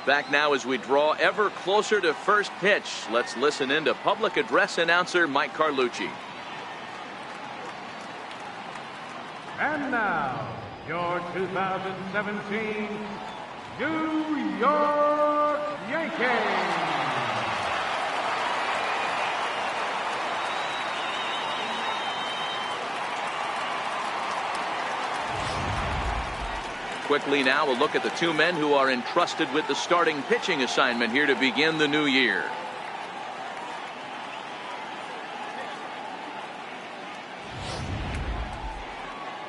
Back now as we draw ever closer to first pitch. Let's listen in to public address announcer Mike Carlucci. And now, your 2017 New York Yankees. Quickly now, a look at the two men who are entrusted with the starting pitching assignment here to begin the new year.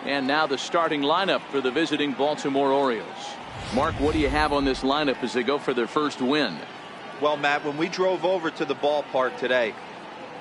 And now the starting lineup for the visiting Baltimore Orioles. Mark, what do you have on this lineup as they go for their first win? Well, Matt, when we drove over to the ballpark today,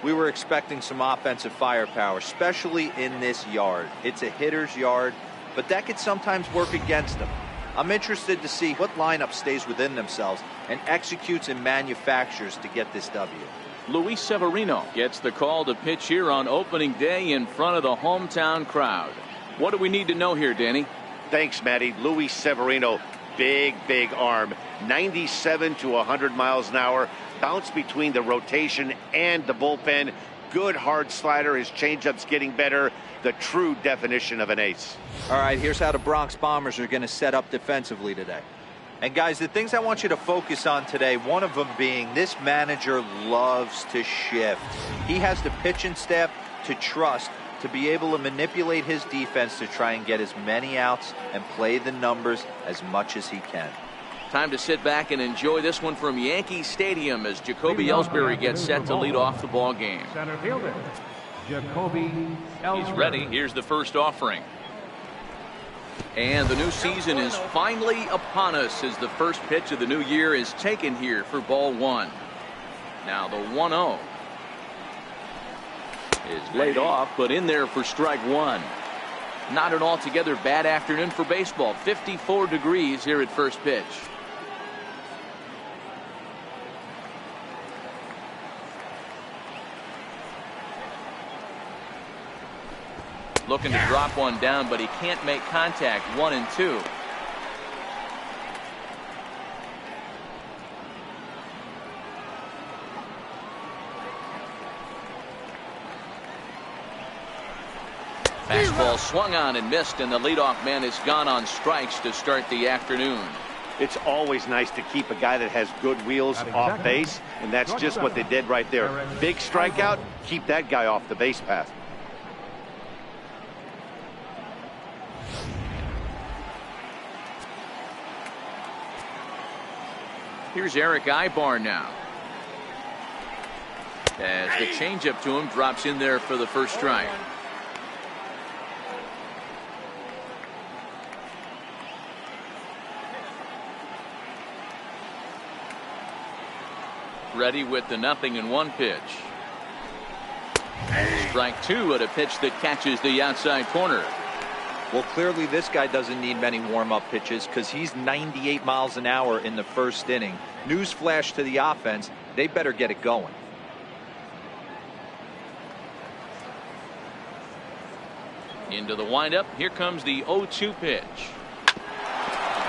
we were expecting some offensive firepower, especially in this yard. It's a hitter's yard, but that could sometimes work against them. I'm interested to see what lineup stays within themselves and executes and manufactures to get this W. Luis Severino gets the call to pitch here on opening day in front of the hometown crowd. What do we need to know here, Danny? Thanks, Matty. Luis Severino, big arm, 97 to 100 miles an hour, bounce between the rotation and the bullpen. Good hard slider. His changeup's getting better. The true definition of an ace. All right, here's how the Bronx Bombers are going to set up defensively today. And guys, the things I want you to focus on today, one of them being this manager loves to shift. He has the pitching staff to trust to be able to manipulate his defense to try and get as many outs and play the numbers as much as he can. Time to sit back and enjoy this one from Yankee Stadium as Jacoby Ellsbury gets set to lead off the ball game. Center fielder, Jacoby Ellsbury. He's ready. Here's the first offering. And the new season is finally upon us as the first pitch of the new year is taken here for ball one. Now the 1-0 is laid off, but in there for strike one. Not an altogether bad afternoon for baseball. 54 degrees here at first pitch. Looking to drop one down, but he can't make contact. 1-2. Fastball swung on and missed, and the leadoff man is gone on strikes to start the afternoon. It's always nice to keep a guy that has good wheels off base, and that's just what they did right there. Big strikeout, keep that guy off the base path. Here's Eric Ibar now. As the changeup to him drops in there for the first strike. Ready with the 0-1 pitch. Strike two at a pitch that catches the outside corner. Well, clearly this guy doesn't need many warm-up pitches because he's 98 miles an hour in the first inning. Newsflash to the offense, they better get it going. Into the windup. Here comes the 0-2 pitch.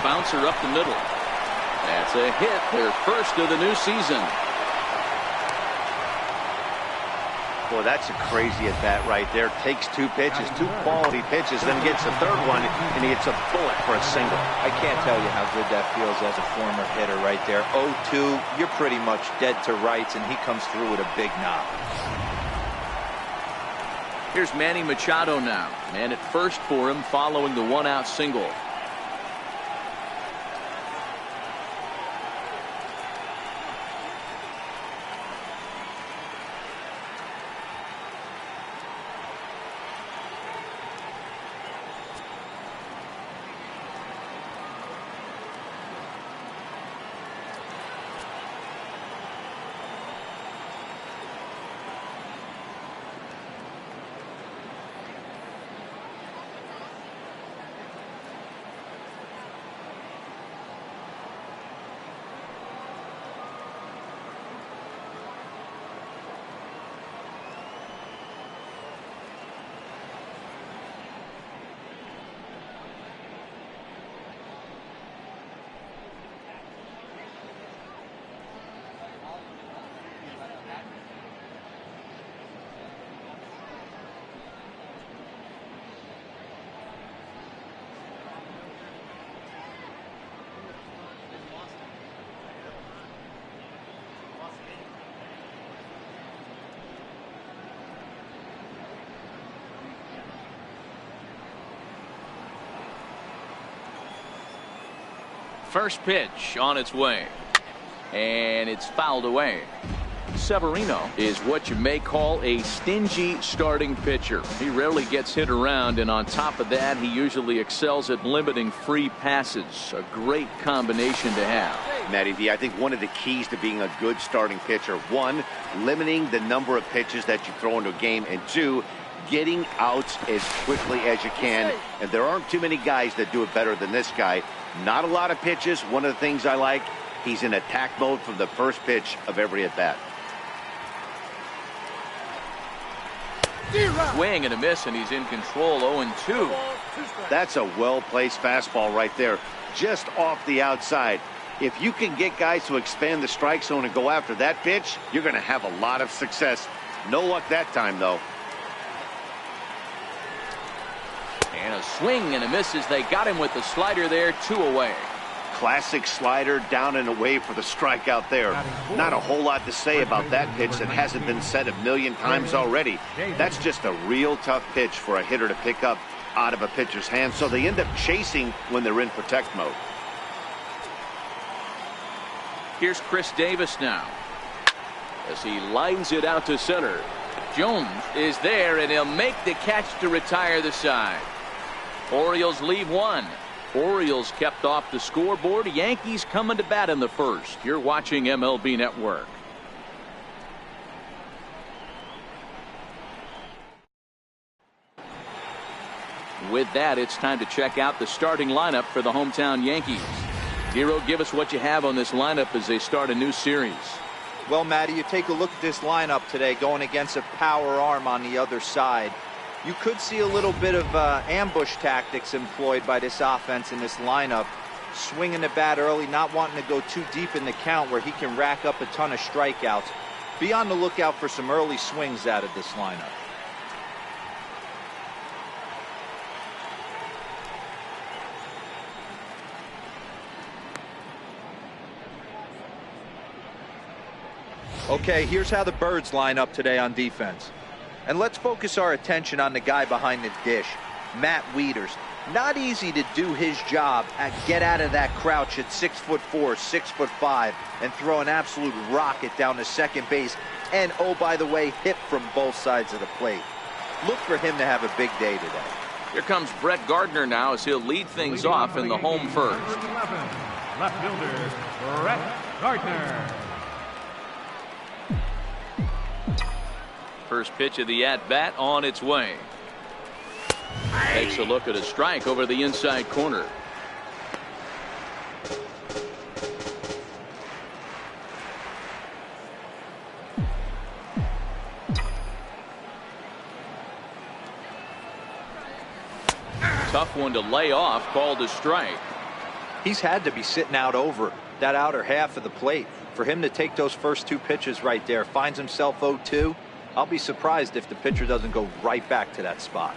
Bouncer up the middle. That's a hit, their first of the new season. Boy, that's a crazy at bat right there. Takes two pitches, two quality pitches, then gets a third one, and he hits a bullet for a single. I can't tell you how good that feels as a former hitter right there. 0-2, you're pretty much dead to rights, and he comes through with a big knock. Here's Manny Machado now. Man at first for him following the one-out single. First pitch on its way. And it's fouled away. Severino is what you may call a stingy starting pitcher. He rarely gets hit around, and on top of that, he usually excels at limiting free passes. A great combination to have. Matty V, I think one of the keys to being a good starting pitcher, one, limiting the number of pitches that you throw into a game, and two, getting outs as quickly as you can. And there aren't too many guys that do it better than this guy. Not a lot of pitches. One of the things I like, he's in attack mode from the first pitch of every at bat. Swing and a miss, and he's in control. 0-2. That's a well-placed fastball right there, just off the outside. If you can get guys to expand the strike zone and go after that pitch, you're going to have a lot of success. No luck that time, though. And a swing and a miss as they got him with the slider there. 2 away. Classic slider down and away for the strikeout there. Not a whole lot to say about that pitch that hasn't been said a million times already. That's just a real tough pitch for a hitter to pick up out of a pitcher's hand, so they end up chasing when they're in protect mode. Here's Chris Davis now as he lines it out to center. Jones is there, and he'll make the catch to retire the side. Orioles leave one. Orioles kept off the scoreboard. Yankees coming to bat in the first. You're watching MLB Network. With that, it's time to check out the starting lineup for the hometown Yankees. Hero, give us what you have on this lineup as they start a new series. Well, Matty, you take a look at this lineup today going against a power arm on the other side. You could see a little bit of ambush tactics employed by this offense in this lineup. Swinging the bat early, not wanting to go too deep in the count where he can rack up a ton of strikeouts. Be on the lookout for some early swings out of this lineup. Okay, here's how the Birds line up today on defense. And let's focus our attention on the guy behind the dish, Matt Wieters. Not easy to do his job at get out of that crouch at 6'4", 6'5", and throw an absolute rocket down to second base. And, oh, by the way, hit from both sides of the plate. Look for him to have a big day today. Here comes Brett Gardner now as he'll lead things off in the home first. 11, left fielder, Brett Gardner. First pitch of the at-bat on its way. Takes a look at a strike over the inside corner. Tough one to lay off, called a strike. He's had to be sitting out over that outer half of the plate. For him to take those first two pitches right there, finds himself 0-2. I'll be surprised if the pitcher doesn't go right back to that spot.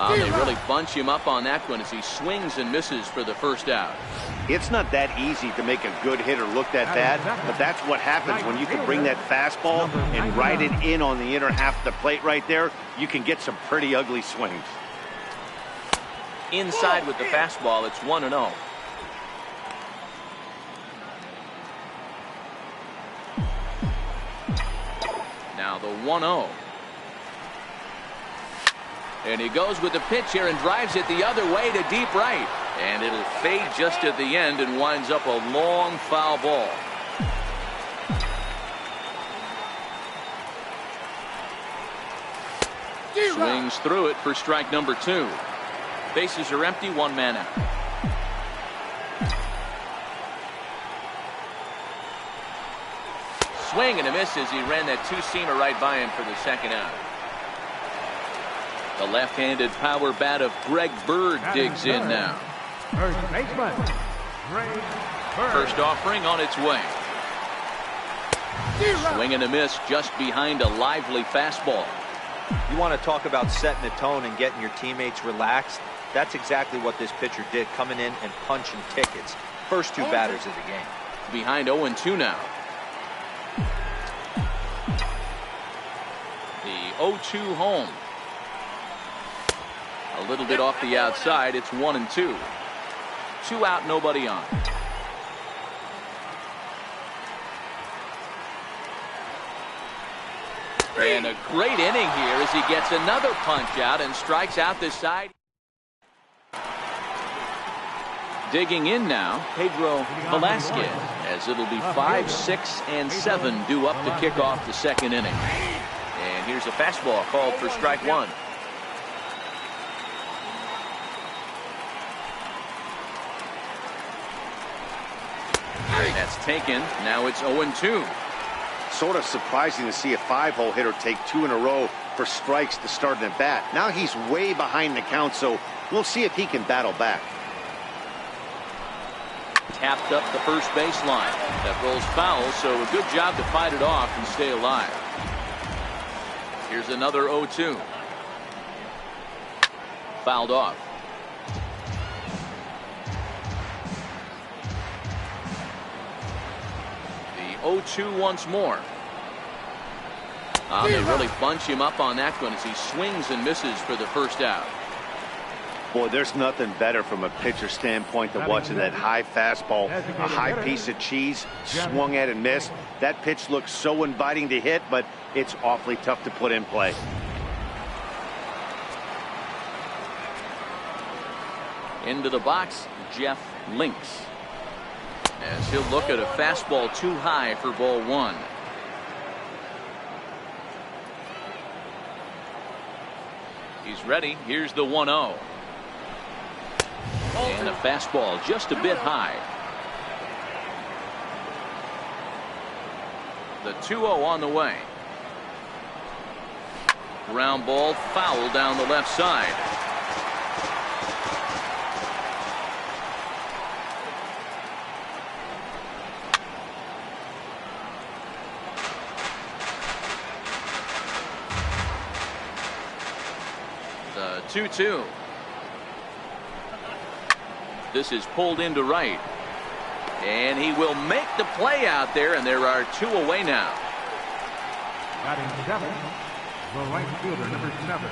They really bunch him up on that one as he swings and misses for the first out. It's not that easy to make a good hitter look that bad, but that's what happens when you can bring that fastball and ride it in on the inner half of the plate right there. You can get some pretty ugly swings. Inside with the fastball, it's 1-0. Now the 1-0. And he goes with the pitch here and drives it the other way to deep right. And it'll fade just at the end and winds up a long foul ball. Swings through it for strike number 2. Bases are empty, 1 man out. Swing and a miss as he ran that two-seamer right by him for the second out. The left-handed power bat of Greg Bird digs in now. First baseman, Greg Bird. First offering on its way. Swing and a miss just behind a lively fastball. You want to talk about setting the tone and getting your teammates relaxed? That's exactly what this pitcher did, coming in and punching tickets. First two batters of the game. Behind 0-2 now. The 0-2 home. A little bit off the outside. It's 1-2. 2 out, nobody on. And a great inning here as he gets another punch out and strikes out this side. Digging in now, Pedro Velasquez, as it'll be 5, 6, and 7 due up to kick off the second inning. And here's a fastball called for strike 1. That's taken. Now it's 0-2. Sort of surprising to see a 5-hole hitter take 2 in a row for strikes to start an at bat. Now he's way behind the count, so we'll see if he can battle back. Tapped up the first baseline. That rolls foul, so a good job to fight it off and stay alive. Here's another 0-2. Fouled off. The 0-2 once more. They really bunch him up on that one as he swings and misses for the first out. Boy, there's nothing better from a pitcher standpoint than watching that high fastball, a high piece of cheese, swung at and missed. That pitch looks so inviting to hit, but it's awfully tough to put in play. Into the box, Jeff Links, as he'll look at a fastball too high for ball 1. He's ready. Here's the 1-0. And a fastball just a bit high. The 2-0 on the way. Ground ball foul down the left side. The 2-2. This is pulled into right. And he will make the play out there, and there are 2 away now. Batting 7, the right fielder, number 7.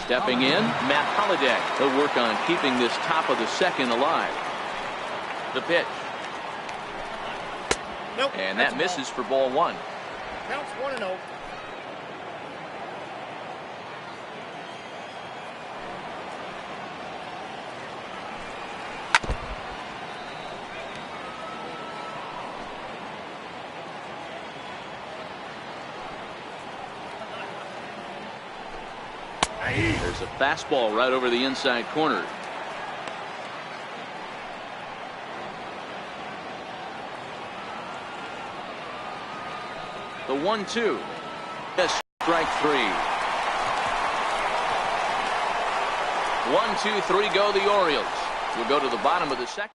Stepping in, Matt Holliday. He'll work on keeping this top of the second alive. The pitch. Nope, and that misses for ball 1. Counts 1-0. There's a fastball right over the inside corner. The 1-2. Yes, strike 3. 1, 2, 3 go the Orioles. We'll go to the bottom of the second.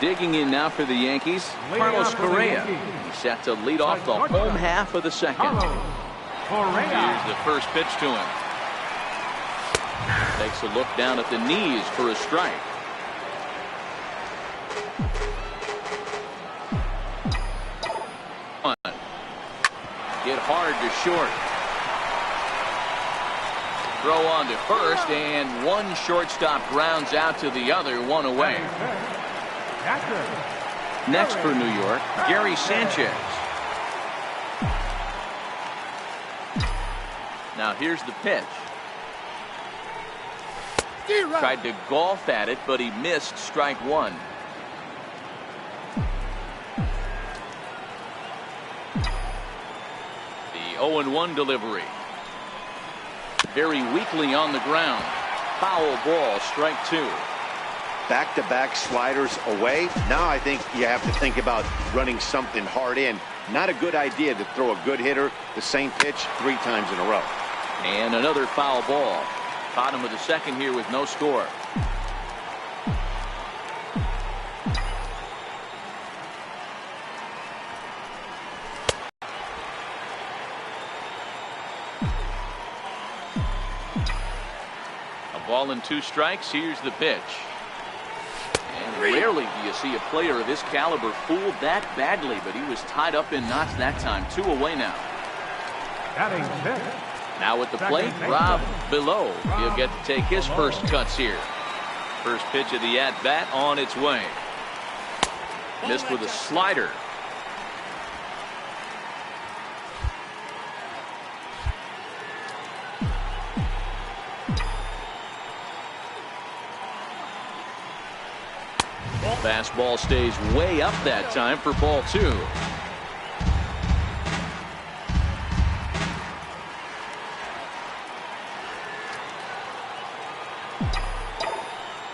Digging in now for the Yankees, Carlos Correa. He's set to lead off the home half of the second. Here's the first pitch to him. Takes a look down at the knees for a strike. Get hard to short. Throw on to first, and one shortstop grounds out to the other, 1 away. Next for New York, Gary Sanchez. Now here's the pitch. Tried to golf at it, but he missed strike 1. The 0-1 delivery. Very weakly on the ground. Foul ball, strike 2. Back-to-back sliders away. Now I think you have to think about running something hard in. Not a good idea to throw a good hitter the same pitch 3 times in a row. And another foul ball. Bottom of the second here with no score. A ball and 2 strikes. Here's the pitch. And rarely do you see a player of this caliber fooled that badly, but he was tied up in knots that time. 2 away now. Batting 5th, Now at the plate, Rob Below. He'll get to take his first cuts here. First pitch of the at-bat on its way. Missed with a slider. Fastball stays way up that time for ball 2.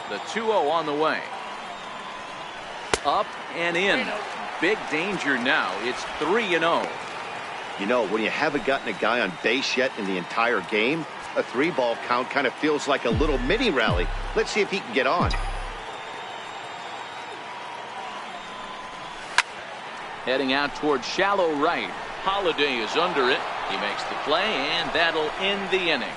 The 2-0 on the way. Up and in. Big danger now. It's 3-0. You know, when you haven't gotten a guy on base yet in the entire game, a 3-ball count kind of feels like a little mini rally. Let's see if he can get on. Heading out towards shallow right. Holiday is under it. He makes the play, and that'll end the inning.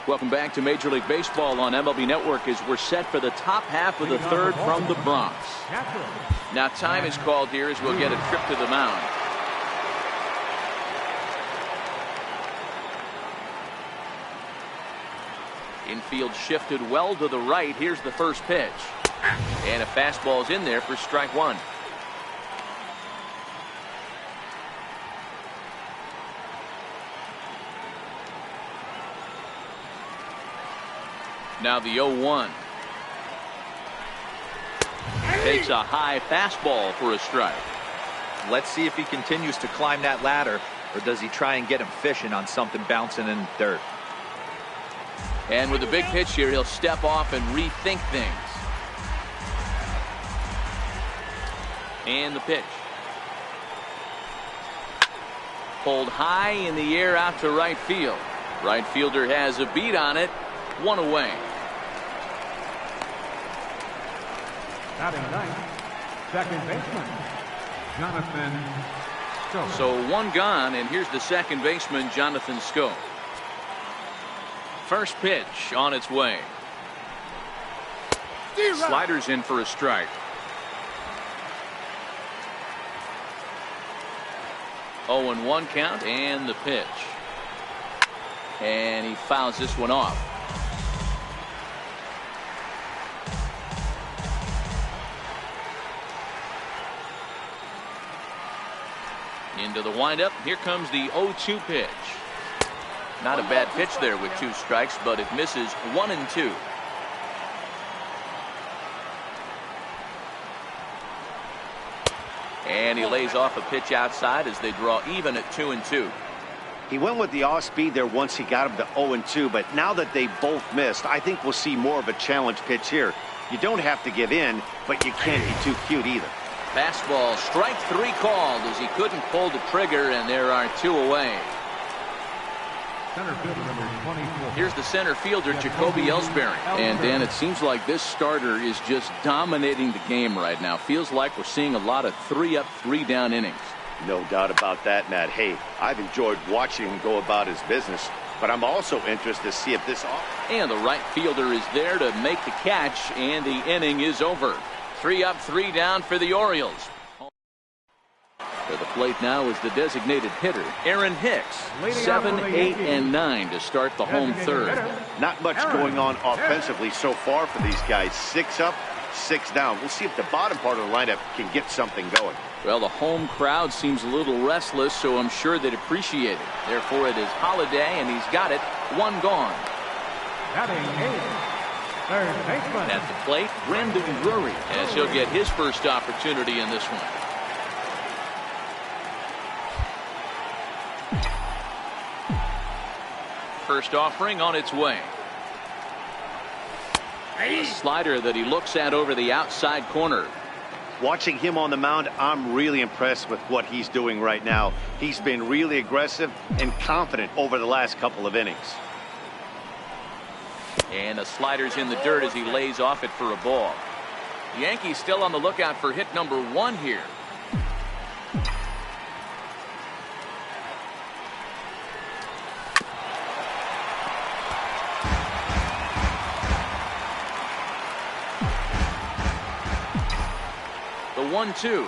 Welcome back to Major League Baseball on MLB Network as we're set for the top half of the third from the Bronx. Now time is called here as we'll get a trip to the mound. Infield shifted well to the right. Here's the first pitch. And a fastball's in there for strike 1. Now the 0-1. Takes a high fastball for a strike. Let's see if he continues to climb that ladder, or does he try and get him fishing on something bouncing in the dirt. And with a big pitch here, he'll step off and rethink things. And the pitch. Pulled high in the air out to right field. Right fielder has a beat on it. 1 away. Batting ninth, second baseman, Jonathan Schoop. So 1 gone, and here's the second baseman, Jonathan Schoop. First pitch on its way. Sliders in for a strike. 0-1 count, and the pitch. And he fouls this one off. Into the windup. Here comes the 0-2 pitch. Not a bad pitch there with 2 strikes, but it misses 1 and 2. And he lays off a pitch outside as they draw even at 2 and 2. He went with the off speed there once he got him to 0-2, but now that they both missed, I think we'll see more of a challenge pitch here. You don't have to give in, but you can't be too cute either. Fastball, strike 3 called as he couldn't pull the trigger, and there are 2 away. Center fielder number 24. Here's the center fielder, Jacoby Ellsbury. And Dan, it seems like this starter is just dominating the game right now. Feels like we're seeing a lot of 3-up, 3-down innings. No doubt about that, Matt. Hey, I've enjoyed watching him go about his business, but I'm also interested to see if this... And the right fielder is there to make the catch, and the inning is over. 3-up, 3-down for the Orioles. For the plate now is the designated hitter, Aaron Hicks. 7, 8, and 9 to start the home third. Not much going on offensively so far for these guys. 6 up, 6 down. We'll see if the bottom part of the lineup can get something going. Well, the home crowd seems a little restless, so I'm sure they'd appreciate it. Therefore, it is Holiday, and he's got it. 1 gone. Batting 8. Third baseman. At the plate, Brendan Drury, as he'll get his first opportunity in this one. First offering on its way. A slider that he looks at over the outside corner. Watching him on the mound, I'm really impressed with what he's doing right now. He's been really aggressive and confident over the last couple of innings. And the slider's in the dirt as he lays off it for a ball. The Yankees still on the lookout for hit number 1 here. The 1-2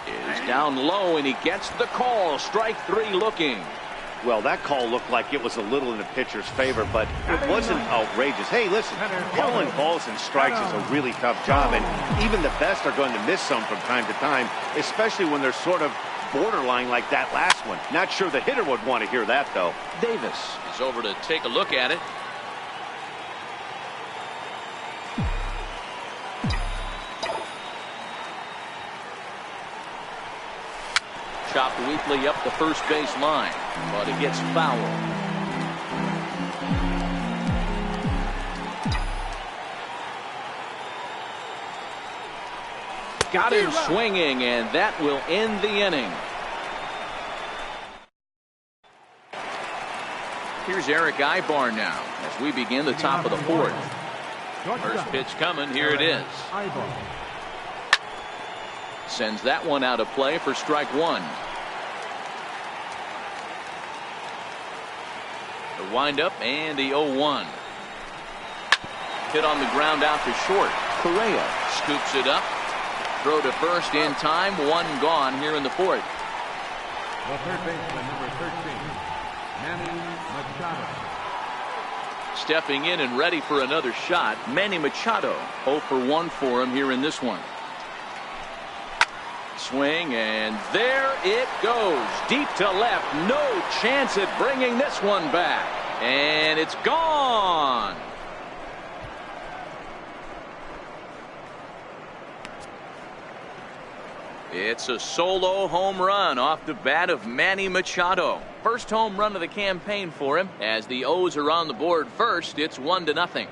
is down low, and he gets the call. Strike 3 looking. Well, that call looked like it was a little in the pitcher's favor, but it wasn't outrageous. Hey, listen, calling balls and strikes is a really tough job, and even the best are going to miss some from time to time, especially when they're sort of borderline like that last one. Not sure the hitter would want to hear that, though. Davis is over to take a look at it. Chopped weakly up the first base line, but it gets fouled. Got him swinging, and that will end the inning. Here's Eric Ibar now as we begin the top of the 4th. First pitch coming. Here it is. Sends that one out of play for strike 1. The windup and the 0-1. Hit on the ground out to short. Correa scoops it up. Throw to first in time. 1 gone here in the 4th. The third baseman, number 13, Manny Machado. Stepping in and ready for another shot, Manny Machado. 0 for 1 for him here in this one. Swing, and there it goes. Deep to left. No chance at bringing this one back. And it's gone. It's a solo home run off the bat of Manny Machado. First home run of the campaign for him. As the O's are on the board first, it's 1-0.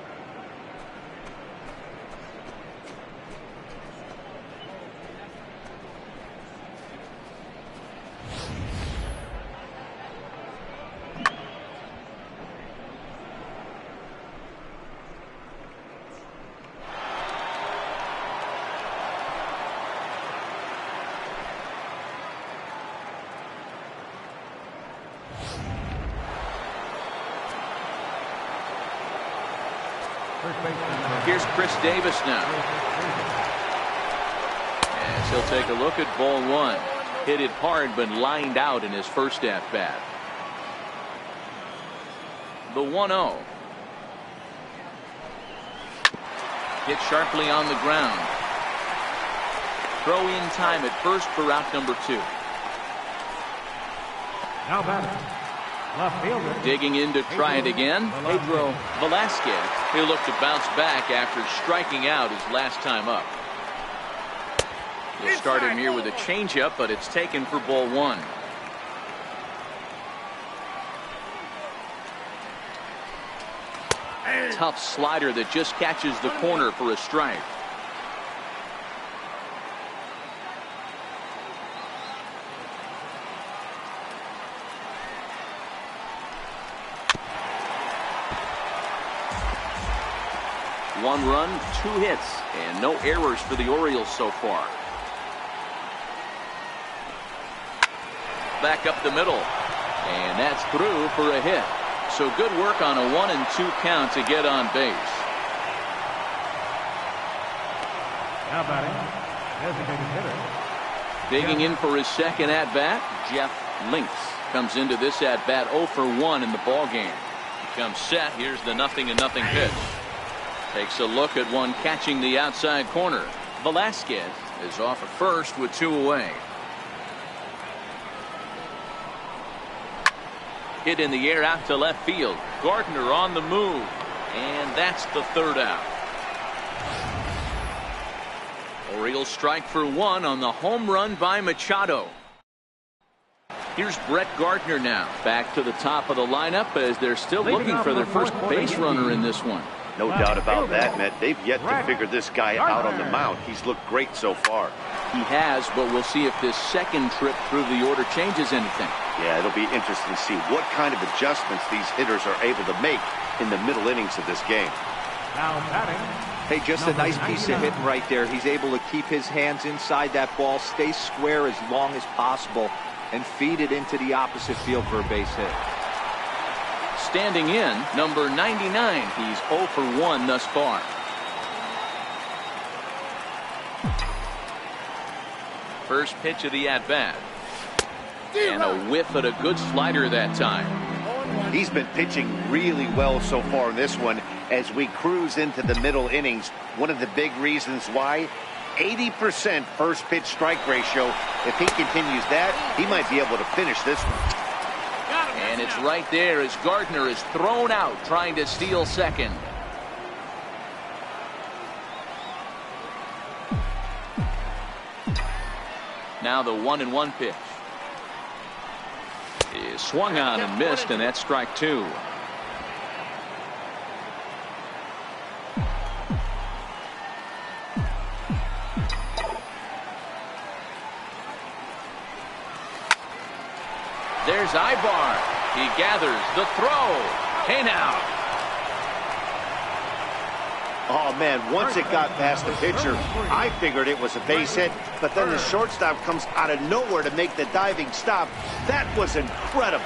Here's Chris Davis now. As he'll take a look at ball 1. Hit it hard, but lined out in his first at bat. The 1-0. Hit sharply on the ground. Throw in time at first for out number 2. Now batting, left fielder. Digging in to try it again, Pedro Velasquez. He'll look to bounce back after striking out his last time up. He'll start him here with a changeup, but it's taken for ball 1. Tough slider that just catches the corner for a strike. One run, 2 hits, and no errors for the Orioles so far. Back up the middle, and that's through for a hit. So good work on a 1-2 count to get on base. Now batting, designated hitter. Digging in for his second at bat, Jeff Links comes into this at bat 0 for 1 in the ball game. He comes set. Here's the 0-0 pitch. Takes a look at one catching the outside corner. Velasquez is off at first with 2 away. Hit in the air out to left field. Gardner on the move, and that's the 3rd out. Orioles strike for 1 on the home run by Machado. Here's Brett Gardner now back to the top of the lineup as they're still looking for their first base runner in this one. No doubt about that, Matt. They've yet to figure this guy out on the mound. He's looked great so far. He has, but we'll see if this second trip through the order changes anything. Yeah, it'll be interesting to see what kind of adjustments these hitters are able to make in the middle innings of this game. Now batting. Hey, just a nice piece of hitting right there. He's able to keep his hands inside that ball, stay square as long as possible, and feed it into the opposite field for a base hit. Standing in, number 99. He's 0 for 1 thus far. First pitch of the at-bat. And a whiff at a good slider that time. He's been pitching really well so far in this one as we cruise into the middle innings. One of the big reasons why, 80% first pitch strike ratio. If he continues that, he might be able to finish this one. And it's right there as Gardner is thrown out trying to steal second. Now the 1-1 pitch is swung on and missed, and that's strike two. There's Ibar. He gathers the throw. Hey now. Oh, man, once it got past the pitcher, I figured it was a base hit, but then the shortstop comes out of nowhere to make the diving stop. That was incredible.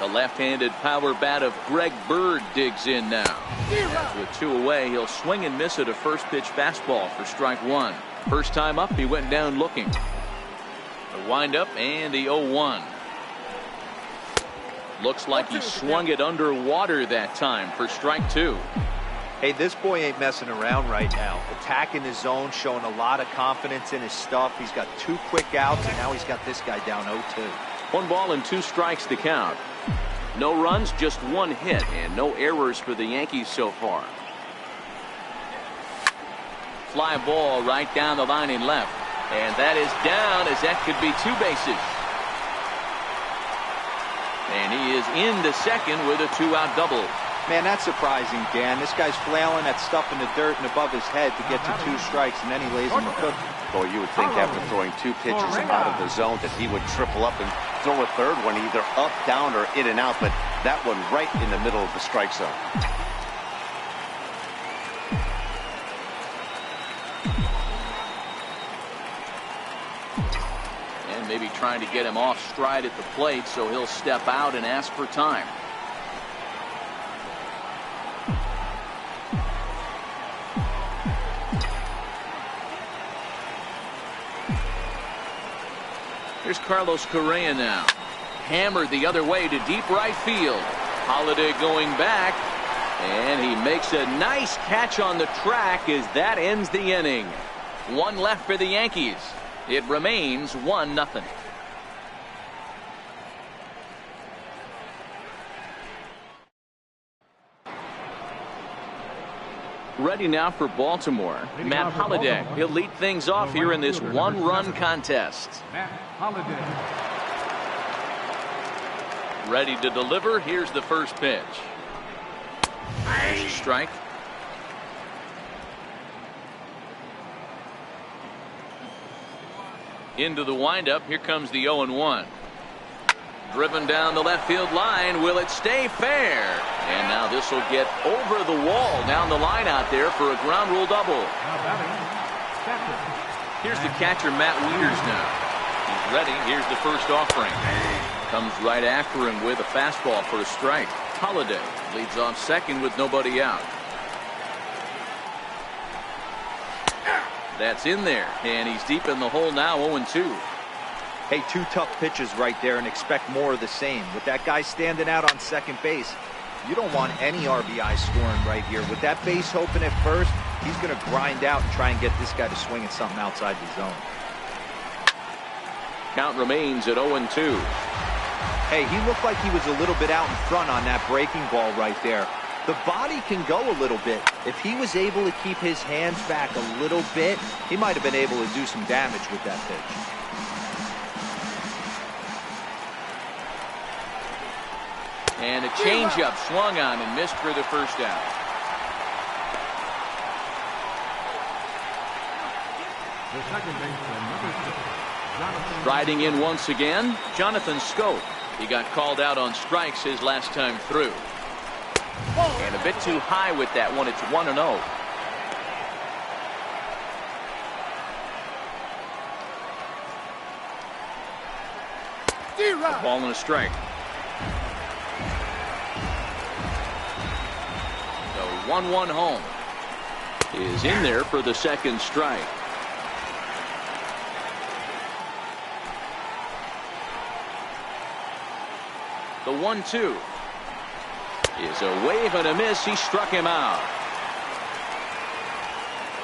The left-handed power bat of Greg Bird digs in now. As with two away, he'll swing and miss at a first pitch fastball for strike one. First time up, he went down looking. The windup and the 0-1. Looks like he swung it underwater that time for strike two. Hey, this boy ain't messing around right now. Attacking his zone, showing a lot of confidence in his stuff. He's got 2 quick outs, and now he's got this guy down 0-2. 1 ball and 2 strikes to count. No runs, just 1 hit, and no errors for the Yankees so far. Fly ball right down the line in left. And that is down, as that could be 2 bases. And he is into second with a 2-out double. Man, that's surprising, Dan. This guy's flailing that stuff in the dirt and above his head to get to 2 strikes, and then he lays him a cookie. Boy, you would think after throwing 2 pitches out of the zone that he would triple up and throw a third one either up, down, or in and out, but that one right in the middle of the strike zone. And maybe trying to get him off stride at the plate, so he'll step out and ask for time. Here's Carlos Correa now. Hammered the other way to deep right field. Holiday going back. And he makes a nice catch on the track as that ends the inning. 1 left for the Yankees. It remains 1-0. Ready now for Baltimore. Matt Holliday. He'll lead things off here in this 1-run contest. Matt Holliday. Ready to deliver. Here's the first pitch. There's a strike. Into the windup. Here comes the 0-1. Driven down the left field line. Will it stay fair? And now this will get over the wall down the line out there for a ground rule double. Here's the catcher, Matt Wieters now. He's ready. Here's the first offering. Comes right after him with a fastball for a strike. Holiday leads off second with nobody out. That's in there, and he's deep in the hole now, 0-2. Hey, 2 tough pitches right there, and expect more of the same. With that guy standing out on second base, you don't want any RBI scoring right here. With that base open at first, he's going to grind out and try and get this guy to swing at something outside the zone. Count remains at 0-2. Hey, he looked like he was a little bit out in front on that breaking ball right there. The body can go a little bit. If he was able to keep his hands back a little bit, he might have been able to do some damage with that pitch. And a changeup swung on and missed for the first out. The second baseman, number 6, Jonathan. Riding in once again, Jonathan Scope. He got called out on strikes his last time through. And a bit too high with that one. It's 1-0. A ball and a strike. The 1-1 home. is in there for the second strike. The 1-2 is a wave and a miss. He struck him out.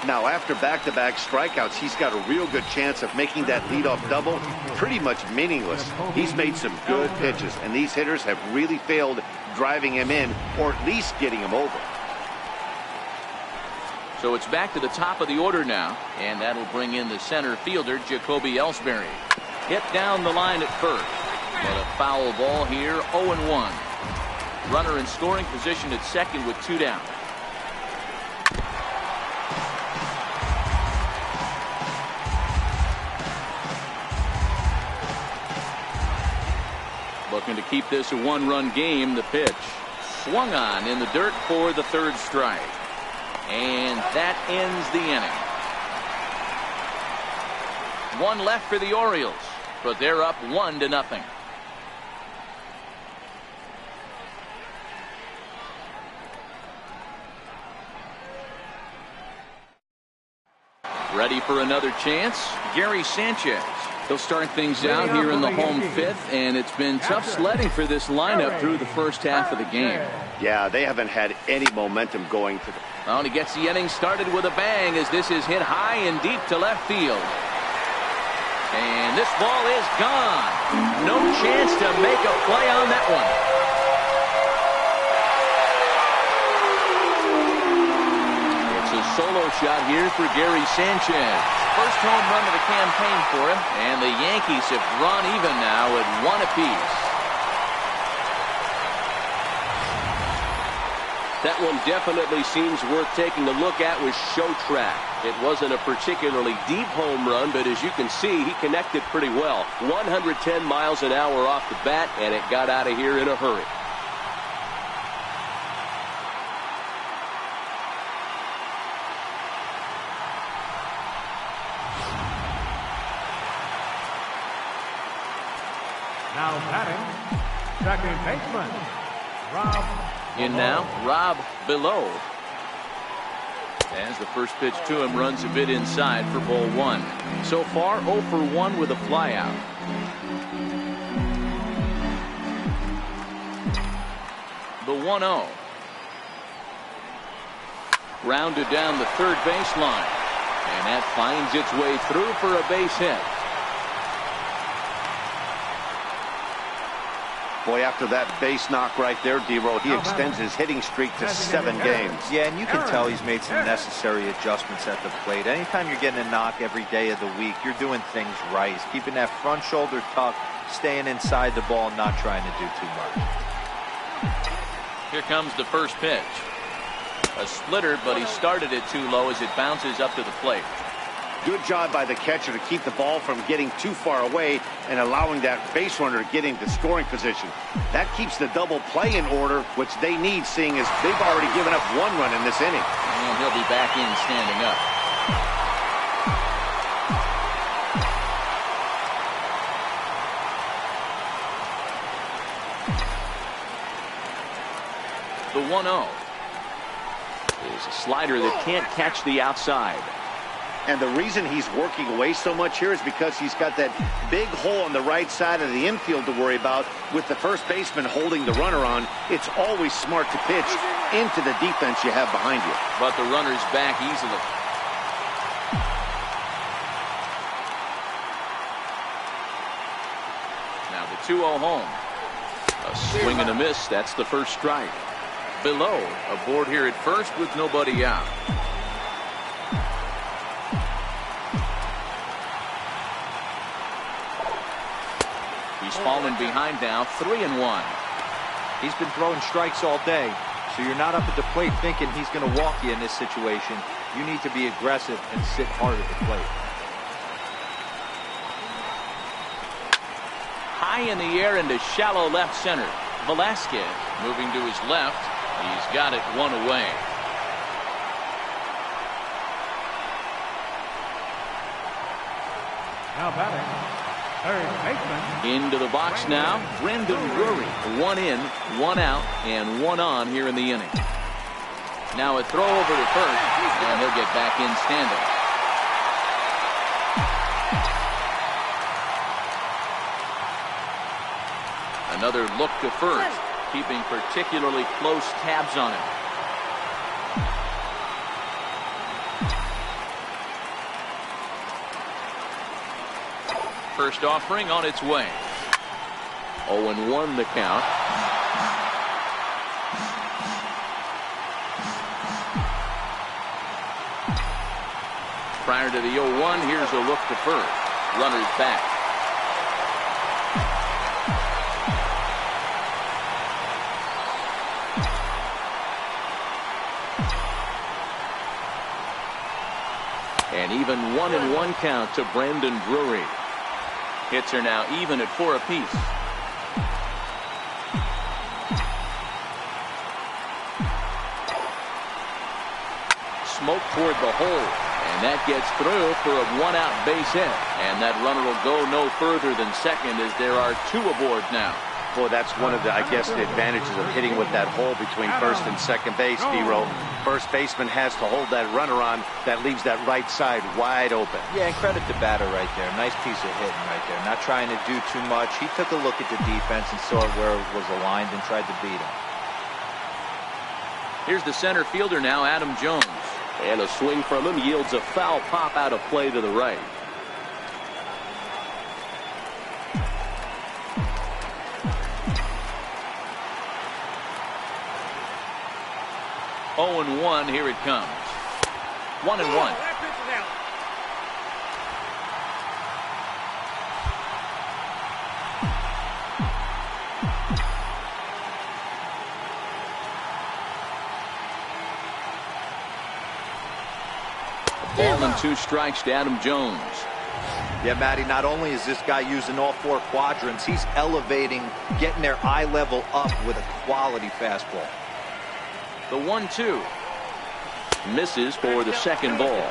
Now, after back-to-back strikeouts, he's got a real good chance of making that leadoff double pretty much meaningless. He's made some good pitches, and these hitters have really failed driving him in or at least getting him over. So it's back to the top of the order now, and that'll bring in the center fielder, Jacoby Ellsbury. Hit down the line at first, but a foul ball here, 0-1. Runner in scoring position at second with 2 down. Looking to keep this a 1-run game. The pitch swung on in the dirt for the third strike. And that ends the inning. 1 left for the Orioles, but they're up 1-0. Ready for another chance? Gary Sanchez. They'll start things out here in the home 5th, and it's been tough sledding for this lineup through the first half of the game. Yeah, they haven't had any momentum going to the... Well, and he gets the inning started with a bang as this is hit high and deep to left field. And this ball is gone. No chance to make a play on that one. It's a solo shot here for Gary Sanchez. First home run of the campaign for him, and the Yankees have drawn even now at 1 apiece. That one definitely seems worth taking a look at with show track. It wasn't a particularly deep home run, but as you can see, he connected pretty well. 110 miles an hour off the bat, and it got out of here in a hurry. Now batting, second baseman, Rob. In now, Rob Below. As the first pitch to him runs a bit inside for ball 1. So far 0 for 1 with a flyout. The 1-0. Grounded down the third baseline. And that finds its way through for a base hit. Boy, after that base knock right there, D-Roll, he extends his hitting streak to 7 games. Yeah, and you can tell he's made some necessary adjustments at the plate. Anytime you're getting a knock every day of the week, you're doing things right. He's keeping that front shoulder tucked, staying inside the ball, not trying to do too much. Here comes the first pitch. A splitter, but he started it too low as it bounces up to the plate. Good job by the catcher to keep the ball from getting too far away and allowing that base runner to get into scoring position. That keeps the double play in order, which they need, seeing as they've already given up 1 run in this inning. And he'll be back in standing up. The 1-0 is a slider that can't catch the outside. And the reason he's working away so much here is because he's got that big hole on the right side of the infield to worry about with the first baseman holding the runner on. It's always smart to pitch into the defense you have behind you. But the runner's back easily. Now the 2-0 home. A swing and a miss. That's the first strike. Below aboard here at first with nobody out. He's fallen behind now, 3-1. He's been throwing strikes all day, so you're not up at the plate thinking he's going to walk you in this situation. You need to be aggressive and sit hard at the plate. High in the air into shallow left center. Velasquez moving to his left. He's got it 1 away. Now batting, third baseman. Into the box now, Brendan Drury. 1 in, 1 out, and 1 on here in the inning. Now a throw over to first, and he'll get back in standing. Another look to first, keeping particularly close tabs on him. First offering on its way. 0-1 the count. Prior to the 0-1, here's a look to first. Runner's back. And even 1-1 count to Brandon Drury. Hits are now even at 4 apiece. Smoke toward the hole, and that gets through for a 1-out base hit. And that runner will go no further than second as there are 2 aboard now. Boy, that's one of the, I guess, the advantages of hitting with that hole between first and second base, D-Row. First baseman has to hold that runner on. That leaves that right side wide open. Yeah, and credit to batter right there. Nice piece of hitting right there. Not trying to do too much. He took a look at the defense and saw where it was aligned and tried to beat him. Here's the center fielder now, Adam Jones. And a swing from him yields a foul pop out of play to the right. Oh, and 1, here it comes. 1-1. Ball and 2 strikes to Adam Jones. Yeah, Matty, not only is this guy using all 4 quadrants, he's elevating, getting their eye level up with a quality fastball. The 1-2. Misses for the second ball.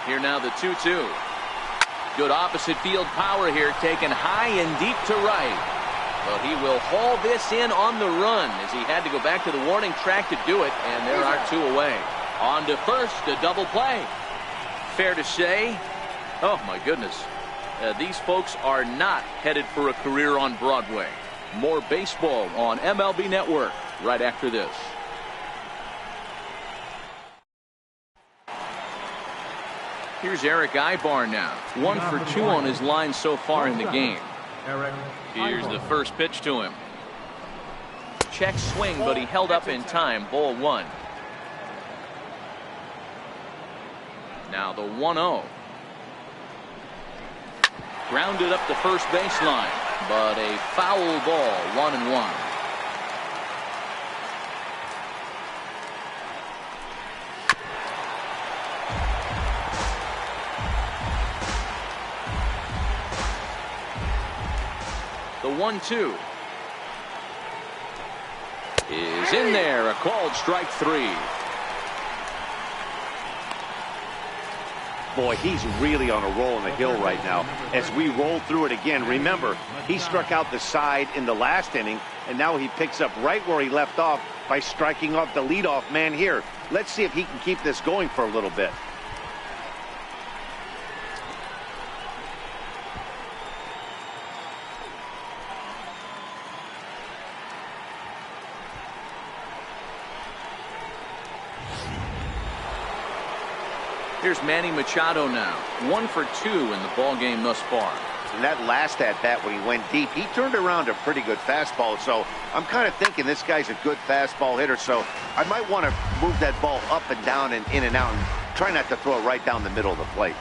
Here now the 2-2. Good opposite field power here, taken high and deep to right. Well, he will haul this in on the run as he had to go back to the warning track to do it, and there are 2 away. On to first, a double play. Fair to say, oh my goodness, these folks are not headed for a career on Broadway. More baseball on MLB Network right after this. Here's Eric Ibar now. 1 for 2 on his line so far in the game. Here's the first pitch to him. Check swing, but he held up in time. Ball 1. Now the 1-0. Grounded up the first baseline, but a foul ball. 1-1. The 1-2 is in there. A called strike 3. Boy, he's really on a roll on the hill right now. As we roll through it again, remember, he struck out the side in the last inning, and now he picks up right where he left off by striking off the leadoff man here. Let's see if he can keep this going for a little bit. Here's Manny Machado now. 1 for 2 in the ball game thus far. And that last at bat when he went deep, he turned around a pretty good fastball. So I'm kind of thinking this guy's a good fastball hitter. So I might want to move that ball up and down and in and out and try not to throw it right down the middle of the plate.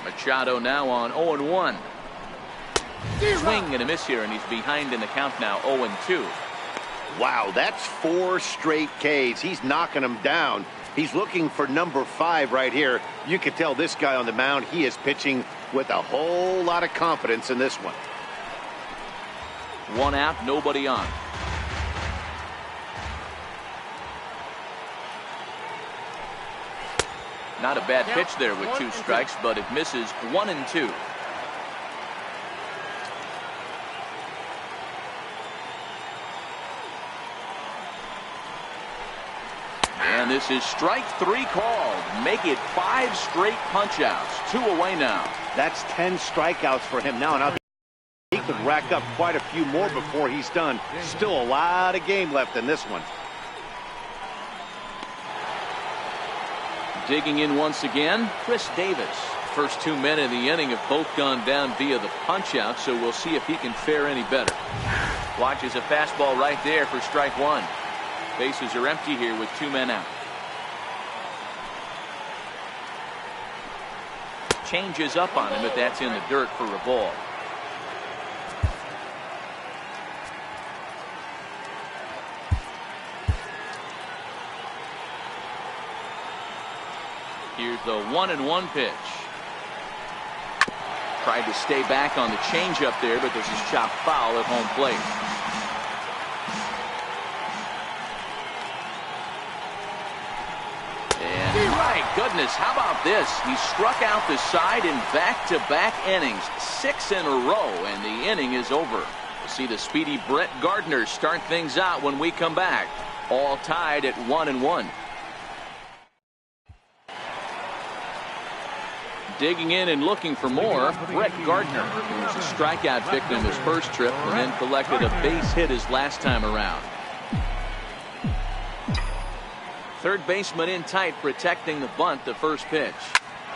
Machado now on 0-1. Swing and a miss here, and he's behind in the count now. 0-2. Wow, that's 4 straight Ks. He's knocking them down. He's looking for number 5 right here. You can tell this guy on the mound, he is pitching with a whole lot of confidence in this one. 1 out, nobody on. Not a bad pitch there with 2 strikes, but it misses 1-2. And this is strike 3 called. Make it 5 straight punch-outs. 2 away now. That's 10 strikeouts for him now. Now he could rack up quite a few more before he's done. Still a lot of game left in this one. Digging in once again, Chris Davis. First 2 men in the inning have both gone down via the punch-out, so we'll see if he can fare any better. Watches a fastball right there for strike 1. Bases are empty here with 2 men out. Changes up on him, but that's in the dirt for a ball. Here's the 1-1 pitch. Tried to stay back on the changeup there, but this is chopped foul at home plate. And my goodness, how about this? He struck out the side in back-to-back innings, 6 in a row, and the inning is over. We'll see the speedy Brett Gardner start things out when we come back. All tied at 1-1. Digging in and looking for more, Brett Gardner, who was a strikeout victim his first trip and then collected a base hit his last time around. Third baseman in tight, protecting the bunt, the first pitch.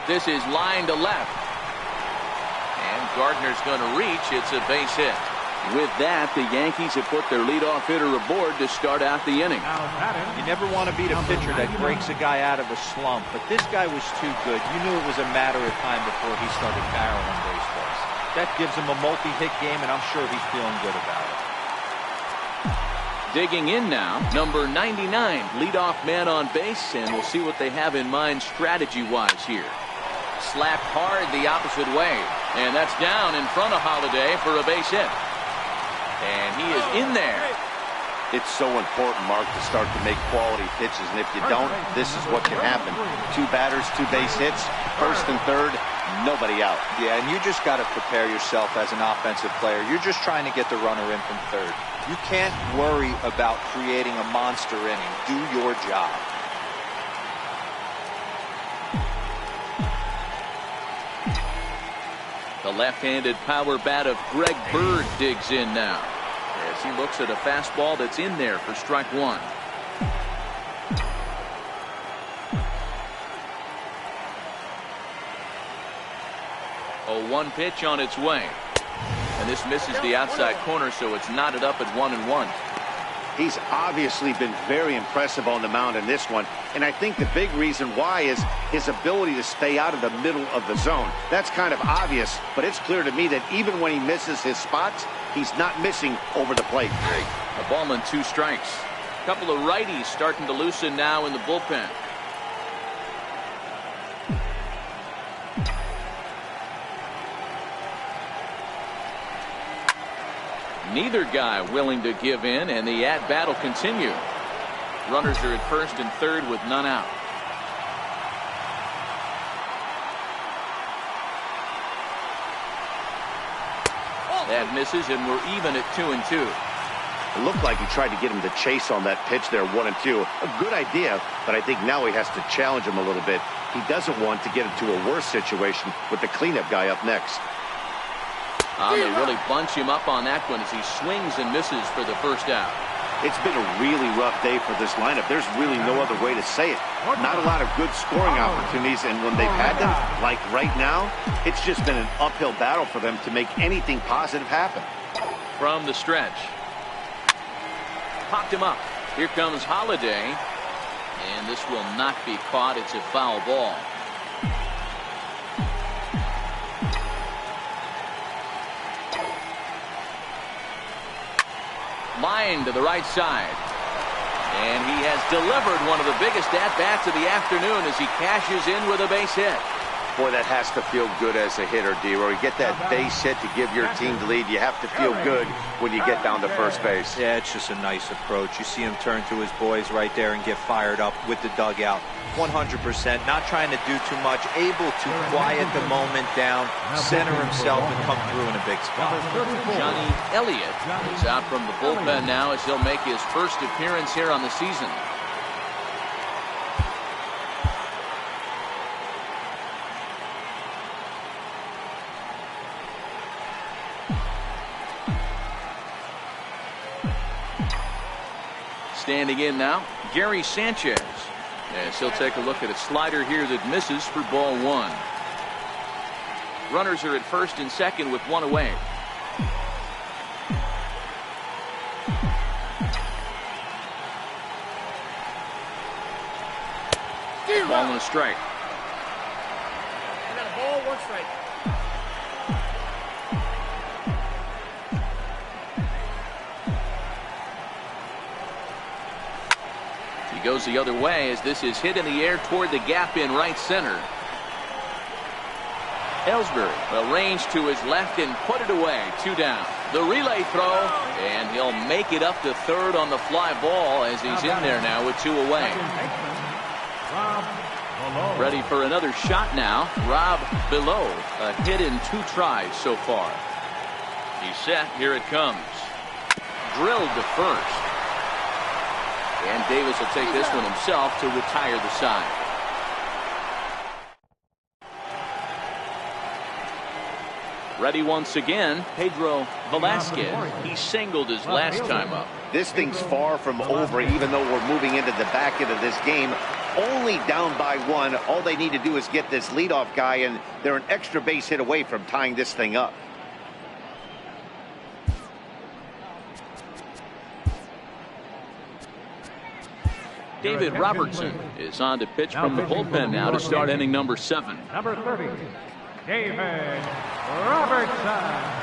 This is line to left. And Gardner's going to reach. It's a base hit. With that, the Yankees have put their leadoff hitter aboard to start out the inning. You never want to beat a pitcher that breaks a guy out of a slump, but this guy was too good. You knew it was a matter of time before he started barreling baseballs. That gives him a multi-hit game, and I'm sure he's feeling good about it. Digging in now, number 99, leadoff man on base, and we'll see what they have in mind strategy-wise here. Slapped hard the opposite way, and that's down in front of Holiday for a base hit. And he is in there. It's so important, Mark, to start to make quality pitches, and if you don't, this is what can happen. 2 batters, 2 base hits, first and third, nobody out. Yeah, and you just got to prepare yourself as an offensive player. You're just trying to get the runner in from third. You can't worry about creating a monster inning. Do your job. The left-handed power bat of Greg Bird digs in now as he looks at a fastball that's in there for strike 1. A 1 pitch on its way. And this misses the outside corner, so it's knotted up at 1-1. He's obviously been very impressive on the mound in this one, and I think the big reason why is his ability to stay out of the middle of the zone. That's kind of obvious, but it's clear to me that even when he misses his spots, he's not missing over the plate. A ball and 2 strikes. A couple of righties starting to loosen now in the bullpen. Neither guy willing to give in, and the at-bat will continue. Runners are at first and third with none out. That misses, and we're even at 2-2. It looked like he tried to get him to chase on that pitch there, 1-2. A good idea, but I think now he has to challenge him a little bit. He doesn't want to get into a worse situation with the cleanup guy up next. They really bunch him up on that one as he swings and misses for the first out. It's been a really rough day for this lineup. There's really no other way to say it. Not a lot of good scoring opportunities, and when they've had them, like right now, it's just been an uphill battle for them to make anything positive happen. From the stretch. Popped him up. Here comes Holiday. And this will not be caught. It's a foul ball. Line to the right side. And he has delivered one of the biggest at-bats of the afternoon as he cashes in with a base hit. Boy, that has to feel good as a hitter, D-Roy. You get that base hit to give your team the lead. You have to feel good when you get down to first base. Yeah, it's just a nice approach. You see him turn to his boys right there and get fired up with the dugout. 100%, not trying to do too much, able to quiet the moment down, center himself, and come through in a big spot. Johnny Elliott is out from the bullpen now as he'll make his first appearance here on the season. Standing in now, Gary Sanchez. Yes, he'll take a look at a slider here that misses for ball one. Runners are at first and second with one away. Ball and a strike. I got a ball, one strike. Goes the other way as this is hit in the air toward the gap in right center. Ellsbury will range to his left and put it away. 2 down. The relay throw, and he'll make it up to third on the fly ball as he's in there now with 2 away. Ready for another shot now. Rob Below, a hit in 2 tries so far. He's set. Here it comes. Drilled to first. And Davis will take this one himself to retire the side. Ready once again, Pedro Velasquez. He singled his last time up. This thing's far from over, even though we're moving into the back end of this game. Only down by 1. All they need to do is get this leadoff guy, and they're an extra base hit away from tying this thing up. David Robertson is on to pitch from the bullpen now to start inning number 7. Number 30, David Robertson.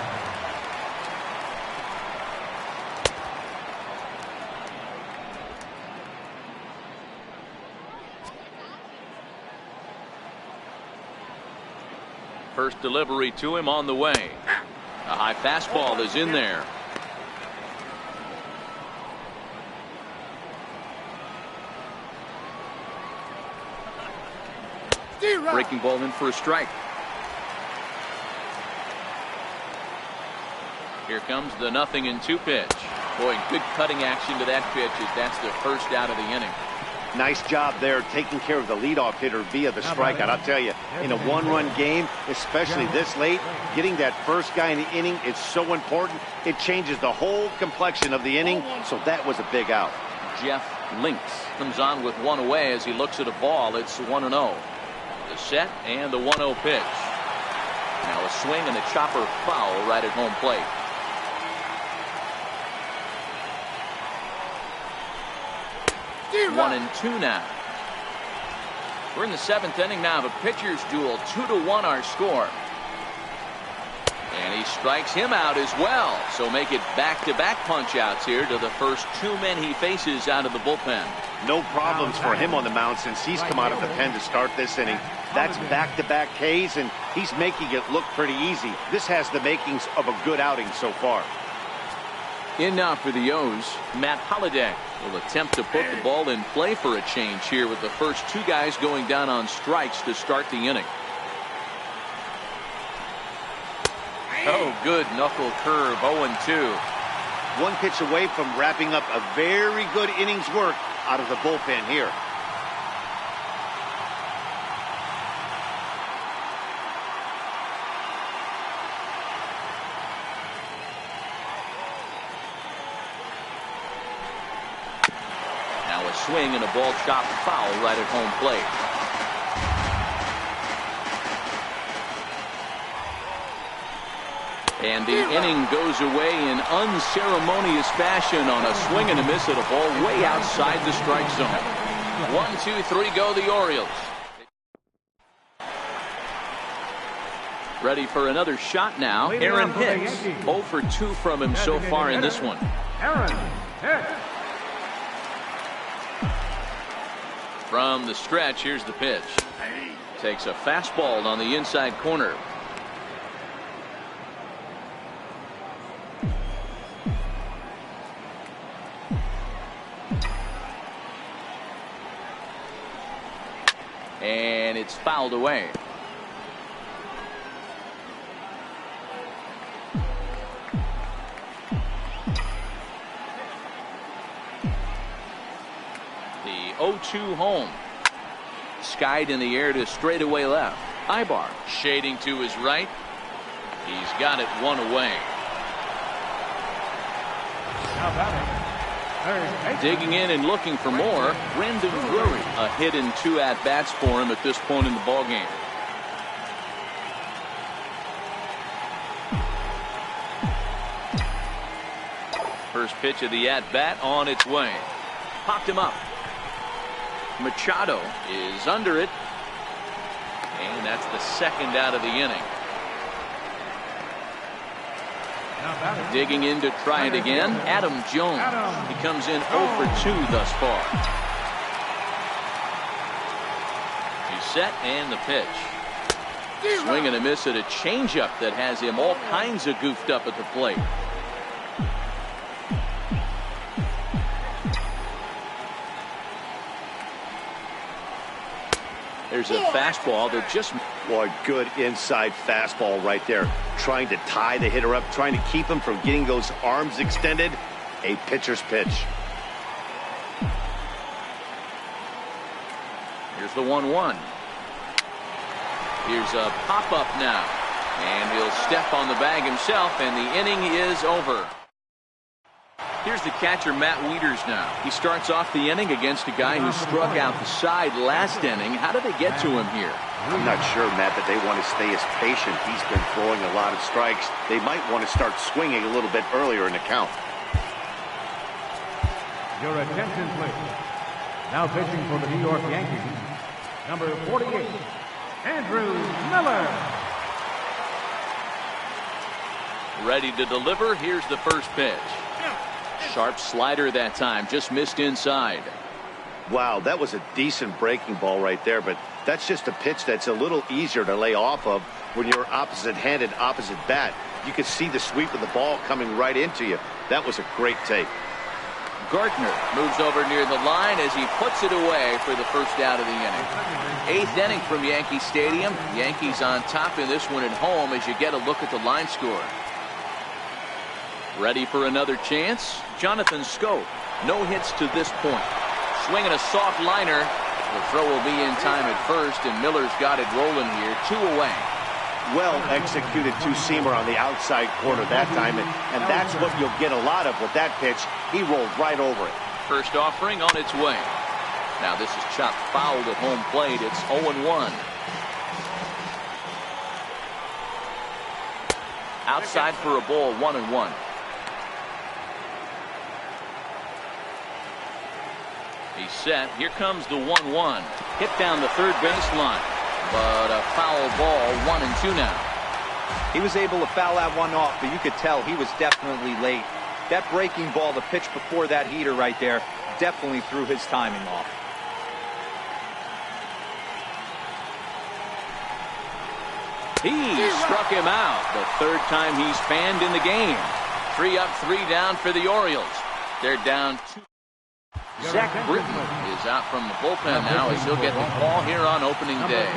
First delivery to him on the way. A high fastball is in there. Breaking ball in for a strike. Here comes the 0-2 pitch. Boy, good cutting action to that pitch as that's the first out of the inning. Nice job there taking care of the leadoff hitter via the strikeout. I'll tell you, in a 1-run game, especially this late, getting that first guy in the inning is so important. It changes the whole complexion of the inning, so that was a big out. Jeff Links comes on with 1 away as he looks at a ball. It's 1-0. The set and the 1-0 pitch. Now a swing and a chopper foul right at home plate. One and 2 now. We're in the 7th inning now of a pitcher's duel. 2-1 our score. And he strikes him out as well. So make it back-to-back punch-outs here to the first 2 men he faces out of the bullpen. No problems for him on the mound since he's come out of the pen to start this inning. That's back-to-back Ks, and he's making it look pretty easy. This has the makings of a good outing so far. In now for the O's, Matt Holliday will attempt to put the ball in play for a change here with the first 2 guys going down on strikes to start the inning. Oh, good knuckle curve, 0-2. 1 pitch away from wrapping up a very good inning's work out of the bullpen here. Now a swing and a ball chopped foul right at home plate. And the inning goes away in unceremonious fashion on a swing and a miss at a ball way outside the strike zone. 1-2-3 go the Orioles. Ready for another shot now. Aaron Hicks. 0 for 2 from him so far in this one. Aaron Hicks. From the stretch, here's the pitch. Takes a fastball on the inside corner. And it's fouled away. The 0-2 home. Skied in the air to straightaway left. Ibar shading to his right. He's got it one away. Now batting, third baseman. Digging in and looking for more, Brandon Drury. A hit and 2 at-bats for him at this point in the ballgame. First pitch of the at-bat on its way. Popped him up. Machado is under it. And that's the second out of the inning. Now batting, Digging in to try it again, Adam Jones. He comes in 0 for 2 thus far. He's set and the pitch. Swing and a miss at a changeup that has him all kinds of goofed up at the plate. There's a fastball that just... Boy, good inside fastball right there. Trying to tie the hitter up, trying to keep him from getting those arms extended. A pitcher's pitch. Here's the 1-1. Here's a pop-up now. And he'll step on the bag himself, and the inning is over. Here's the catcher, Matt Wieters now. He starts off the inning against a guy who struck out the side last inning. How did they get to him here? I'm not sure, Matt, that they want to stay as patient. He's been throwing a lot of strikes. They might want to start swinging a little bit earlier in the count. your attention please. Now pitching for the New York Yankees, number 48, Andrew Miller. Ready to deliver. Here's the first pitch. Sharp slider that time, just missed inside. Wow, that was a decent breaking ball right there, but that's just a pitch that's a little easier to lay off of when you're opposite-handed, opposite bat. You can see the sweep of the ball coming right into you. That was a great take. Gardner moves over near the line as he puts it away for the first out of the inning. 8th inning from Yankee Stadium. Yankees on top in this one at home as you get a look at the line score. Ready for another chance? Jonathan Scope. No hits to this point. Swinging a soft liner. The throw will be in time at first, and Miller's got it rolling here. 2 away. Well executed two-seamer on the outside corner that time, and that's what you'll get a lot of with that pitch. He rolled right over it. First offering on its way. Now this is chopped foul at home plate. It's 0-1. Outside for a ball, 1-1. He's set. Here comes the 1-1. Hit down the third baseline. But a foul ball, 1-2 now. He was able to foul that one off, but you could tell he was definitely late. That breaking ball, the pitch before that heater right there, definitely threw his timing off. He struck him out. The third time he's fanned in the game. 3 up, 3 down for the Orioles. They're down 2. Zach Britton is out from the bullpen now as he'll get the call here on opening day.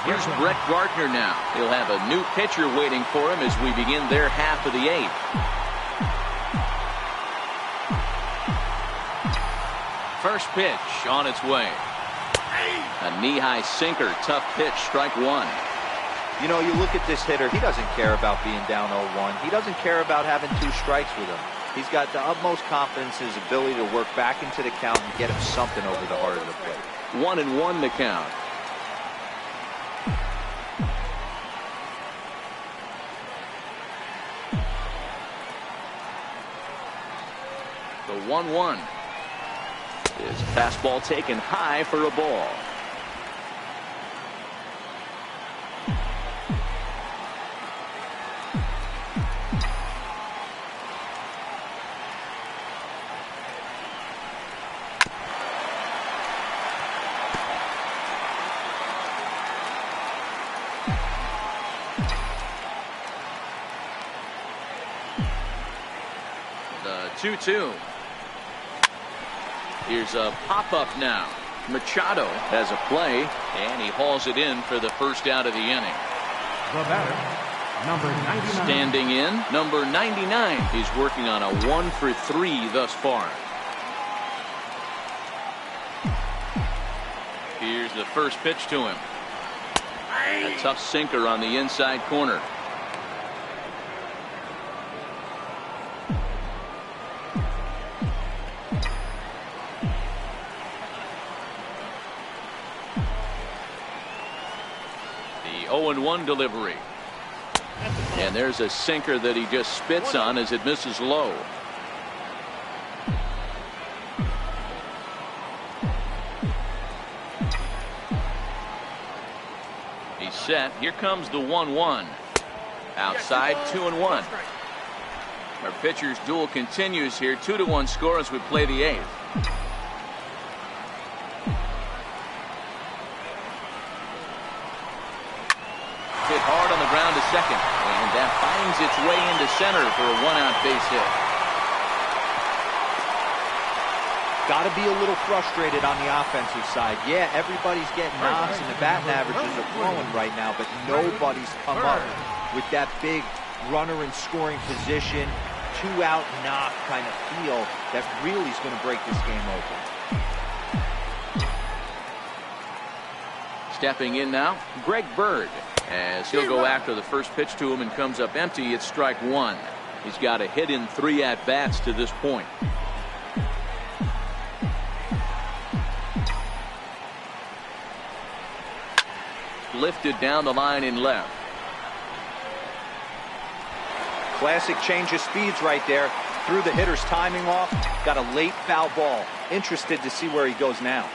Here's Brett Gardner now. He'll have a new pitcher waiting for him as we begin their half of the 8th. First pitch on its way. A knee-high sinker, tough pitch, strike 1. You know, you look at this hitter, he doesn't care about being down 0-1. He doesn't care about having 2 strikes with him. He's got the utmost confidence in his ability to work back into the count and get him something over the heart of the plate. 1-1 the count. The 1-1 is fastball taken high for a ball. The 2-2. Here's a pop-up now. Machado has a play, and he hauls it in for the first out of the inning. The batter, number 99. Standing in, number 99. He's working on a 1-for-3 thus far. Here's the first pitch to him. A tough sinker on the inside corner. The 0-1 delivery. And there's a sinker that he just spits on as it misses low. He's set. Here comes the 1-1. Outside, 2-1. Our pitcher's duel continues here. 2-1 score as we play the 8th. Hit hard on the ground to second, and that finds its way into center for a 1-out base hit. Got to be a little frustrated on the offensive side. Yeah, everybody's getting knocks and the batting averages are flowing right now, but nobody's come up with that big runner in scoring position, 2-out knock kind of feel that really is going to break this game open. Stepping in now, Greg Bird, as he'll go after the first pitch to him and comes up empty. It's strike 1. He's got a hit in 3 at-bats to this point. Lifted down the line in left. Classic change of speeds right there. Threw the hitter's timing off. Got a late foul ball. Interested to see where he goes now.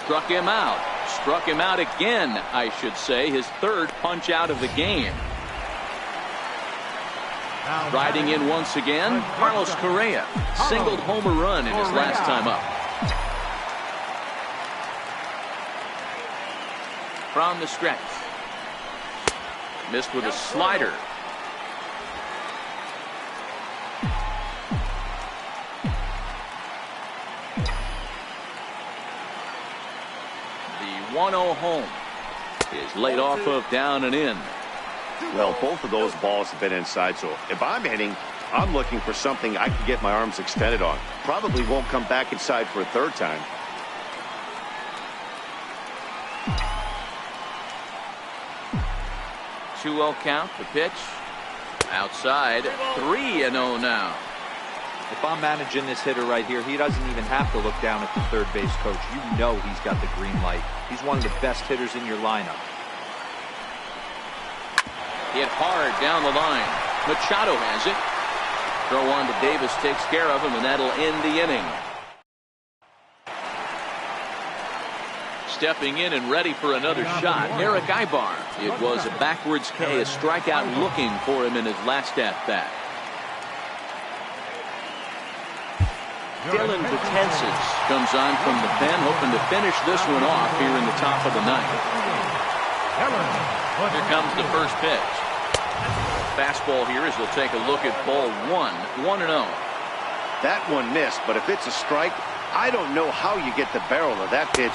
Struck him out. Struck him out again, I should say. His 3rd punch out of the game. Riding in once again, Carlos Correa. Singled home run in his last time up. From the stretch. Missed with a slider. The 1-0 home is laid off of down and in. Well, both of those balls have been inside, so if I'm hitting, I'm looking for something I can get my arms extended on. Probably won't come back inside for a 3rd time. Two-0 count. The pitch outside. 3-0 now. If I'm managing this hitter right here, he doesn't even have to look down at the third base coach. You know he's got the green light. He's one of the best hitters in your lineup. Hit hard down the line. Machado has it. Throw on to Davis takes care of him, and that'll end the inning. Stepping in and ready for another shot, Eric Ibar. It was a backwards K, a strikeout looking for him in his last at-bat. Dylan Betances comes on from the pen, hoping to finish this one off here in the top of the 9th. Here comes the first pitch. Fastball here as they'll take a look at ball 1, 1-0. That one missed, but if it's a strike, I don't know how you get the barrel of that pitch.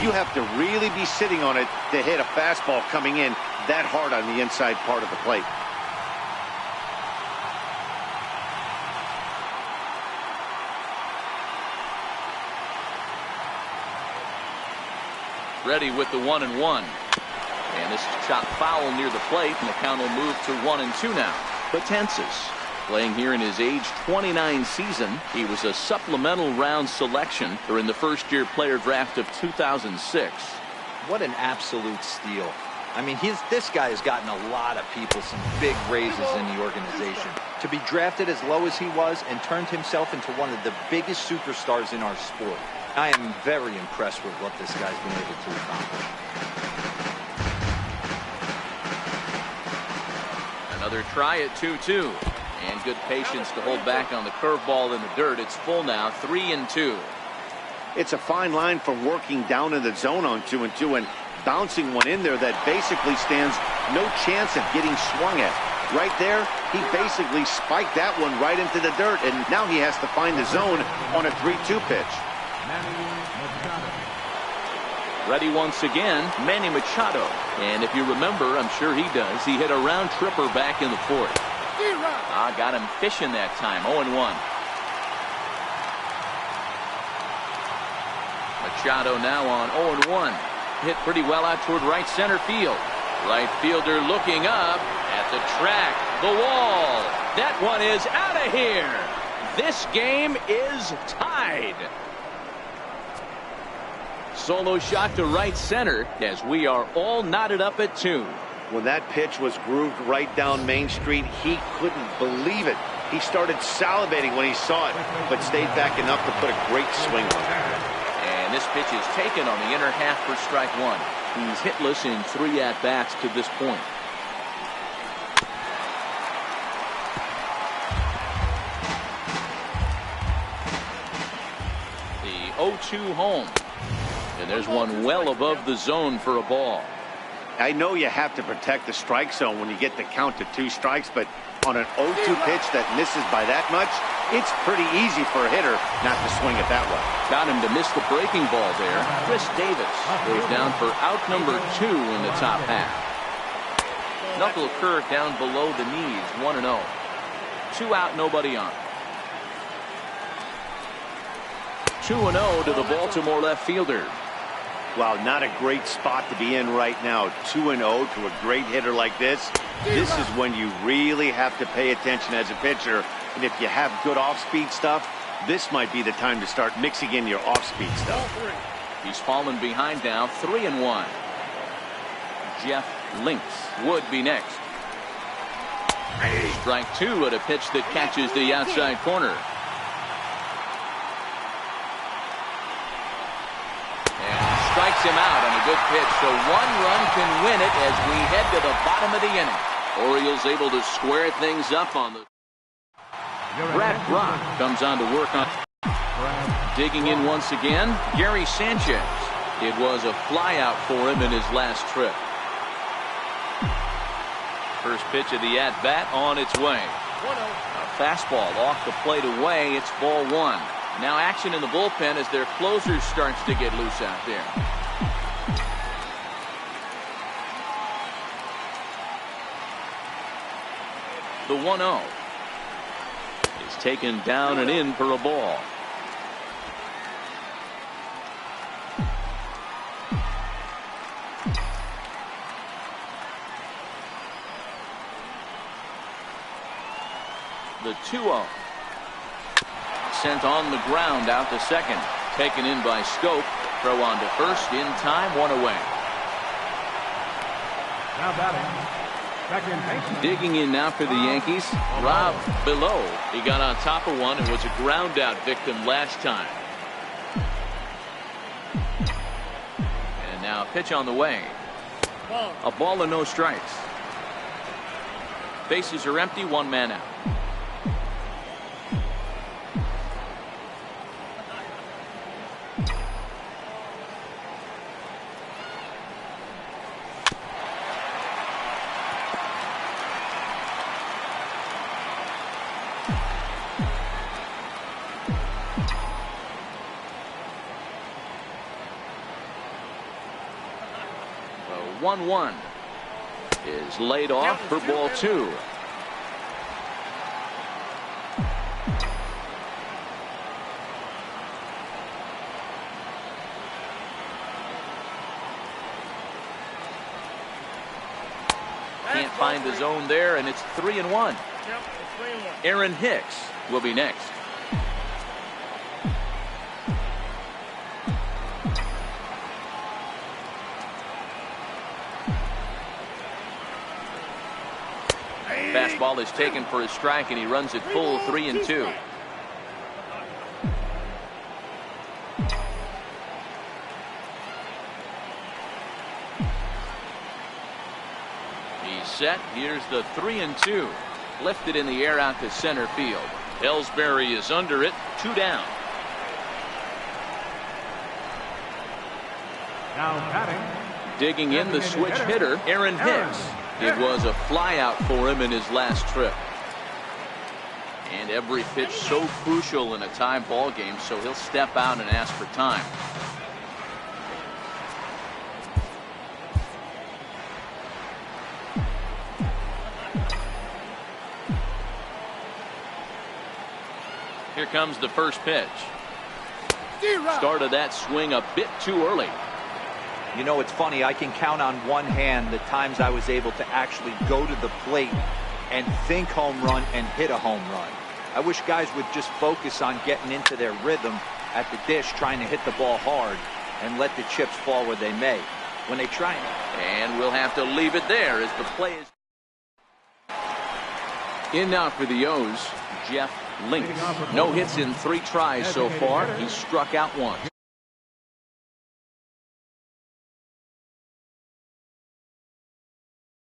You have to really be sitting on it to hit a fastball coming in that hard on the inside part of the plate. Ready with the 1-1. And this is chopped foul near the plate, and the count will move to 1-2 now. Betances playing here in his age 29 season. He was a supplemental round selection during the first-year player draft of 2006. What an absolute steal. I mean, this guy has gotten a lot of people some big raises in the organization. To be drafted as low as he was and turned himself into one of the biggest superstars in our sport. I am very impressed with what this guy's been able to accomplish. Another try at 2-2. And good patience to hold back on the curveball in the dirt. It's full now, 3-2. It's a fine line from working down in the zone on 2-2 and bouncing one in there that basically stands no chance of getting swung at. Right there, he basically spiked that one right into the dirt, and now he has to find the zone on a 3-2 pitch. Ready once again, Manny Machado. And if you remember, I'm sure he does, he hit a round tripper back in the fourth. Got him fishing that time, 0-1. Machado now on 0-1. Hit pretty well out toward right center field. Right fielder looking up at the track, the wall. That one is out of here. This game is tied. Solo shot to right center as we are all knotted up at 2. When that pitch was grooved right down Main Street, he couldn't believe it. He started salivating when he saw it, but stayed back enough to put a great swing on it. And this pitch is taken on the inner half for strike 1. He's hitless in 3 at-bats to this point. The 0-2 home. And there's one well above the zone for a ball. I know you have to protect the strike zone when you get the count to 2 strikes, but on an 0-2 pitch that misses by that much, it's pretty easy for a hitter not to swing it that way. Got him to miss the breaking ball there. Chris Davis goes down for out number 2 in the top half. Knuckle curve down below the knees, 1-0. 2 out, nobody on. 2-0 to the Baltimore left fielder. Wow, not a great spot to be in right now. 2-0 to a great hitter like this. This is when you really have to pay attention as a pitcher. And if you have good off-speed stuff, this might be the time to start mixing in your off-speed stuff. He's fallen behind now, 3-1. Jeff Links would be next. Strike 2 at a pitch that catches the outside corner. Strikes him out on a good pitch, so 1 run can win it as we head to the bottom of the inning. Orioles able to square things up on the. Brad Brock comes on to work on. Digging in once again, Gary Sanchez. It was a flyout for him in his last trip. First pitch of the at-bat on its way. A fastball off the plate away. It's ball 1. Now action in the bullpen as their closer starts to get loose out there. The 1-0 is taken down and in for a ball. The 2-0. Sent on the ground out to second. Taken in by Scope. Throw on to first in time. 1 away. Now batting, second baseman. Digging in now for the Yankees, Rob Below. He got on top of one and was a ground out victim last time. And now a pitch on the way. A ball and no strikes. Bases are empty, 1 man out. The 1-1 is laid off for ball 2. Can't find the zone there, and it's 3-1. Aaron Hicks will be next. Fastball is taken for a strike, and he runs it full, 3-2. He's set. Here's the 3-2. Lifted in the air out to center field. Ellsbury is under it. 2 down. Now batting, Digging in the switch hitter, Aaron Hicks. It was a flyout for him in his last trip. And every pitch so crucial in a tie ball game, so he'll step out and ask for time. Here comes the first pitch. Started that swing a bit too early. You know, it's funny, I can count on one hand the times I was able to actually go to the plate and think home run and hit a home run. I wish guys would just focus on getting into their rhythm at the dish, trying to hit the ball hard and let the chips fall where they may. When they try and we'll have to leave it there as the play is in now for the O's. Jeff Links. No hits in 3 tries so far. He struck out once.